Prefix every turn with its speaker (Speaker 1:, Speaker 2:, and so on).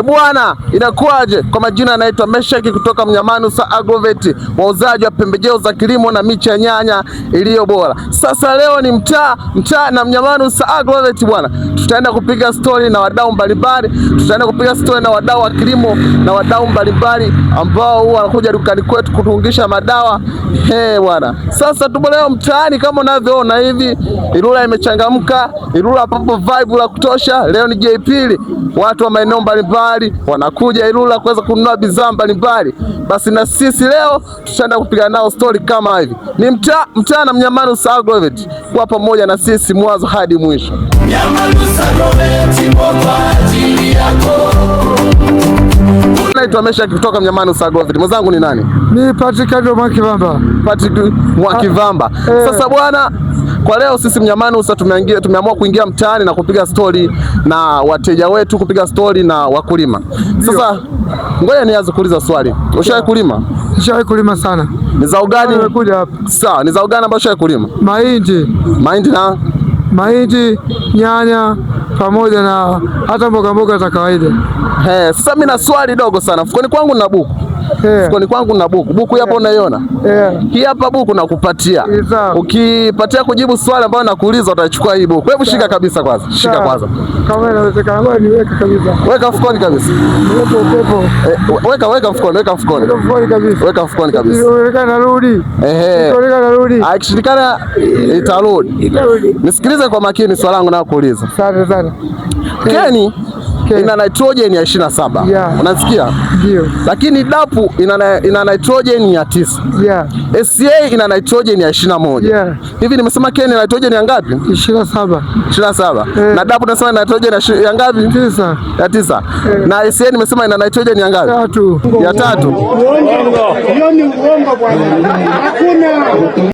Speaker 1: Bwana, inakuaje? Kwa majina anaitwa Meshaki kutoka Mnyamanusa Agrovet, wauzaji wa pembejeo za kilimo na miche ya nyanya iliyo bora. Sasa leo ni mtaa na Mnyamanusa Agrovet bwana. Tutaenda kupiga story na wadau mbalimbali, tutaenda kupiga story na wadau wa kilimo na wadau mbalimbali ambao wanakuja dukani kwetu kutungisha madawa. Bwana. Sasa tupo leo mtaani kama unavyoona hivi. Ilula imechangamka, Ilula papo vibe la kutosha. Leo ni Jumapili. Watu wa maeneo mbalimbali wanakuja Ilula kuweza kununua bidhaa mbalimbali. Basi na sisi leo tutaenda kupiga nao story kama hivi. Ni mtaa na Mnyamanusa Agrovet. Kwa pamoja na sisi mwanzo hadi mwisho. Mnyamanusa Agrovet kwa ajili yako. Naitwa Meshaki kutoka Mnyamanusa Agrovet. Mwenzangu ni nani?
Speaker 2: Ni Patrick Mwakivamba.
Speaker 1: Patrick Mwakivamba. Sasa bwana, kwa leo sisi Mnyamanusa tumeamua kuingia mtaani na kupiga story na wateja wetu, kupiga story na wakulima. Sasa ngoja nianze kuuliza swali. Ushawahi kulima?
Speaker 2: Nishawahi kulima sana.
Speaker 1: Ni zao gani?
Speaker 2: Nimekuja hapa.
Speaker 1: Sawa, ni zao gani ambalo ushawahi kulima?
Speaker 2: Mahindi.
Speaker 1: Mahindi,
Speaker 2: nyanya pamoja na hata mboga za kawaida.
Speaker 1: Sasa mimi na swali dogo sana. Mfukoni kwangu nina buku. Mfukoni kwangu nina buku. Buku hapa unaiona? Hii hapa buku nakupatia. Ukipatia kujibu swali ambalo nakuuliza utachukua hii buku. Hebu shika kabisa kwanza. Shika kwanza.
Speaker 2: Kama inawezekana ngoja niweke kabisa.
Speaker 1: Weka mfukoni kabisa. Weka mfukoni, weka mfukoni.
Speaker 2: Mfukoni kabisa.
Speaker 1: Weka mfukoni kabisa.
Speaker 2: Weka narudi. Narudi.
Speaker 1: Akishirikana itarudi. Nisikilize kwa makini swali langu na kuuliza.
Speaker 2: Asante sana.
Speaker 1: Keni ina nitrogen ya 27. Unasikia?
Speaker 2: Ndio.
Speaker 1: Lakini dapu ina nitrogen ya 9. SCA ina nitrogen ya 21. Hivi nimesema Keni ina nitrogen ya ngapi?
Speaker 2: 27.
Speaker 1: Na dapu nasema ina nitrogen ya ngapi?
Speaker 2: 9.
Speaker 1: Ya 9. Na SCA nimesema ina nitrogen ya ngapi?
Speaker 2: 3.
Speaker 1: Ya 3.
Speaker 3: Hiyo ni uongo bwana. Hakuna.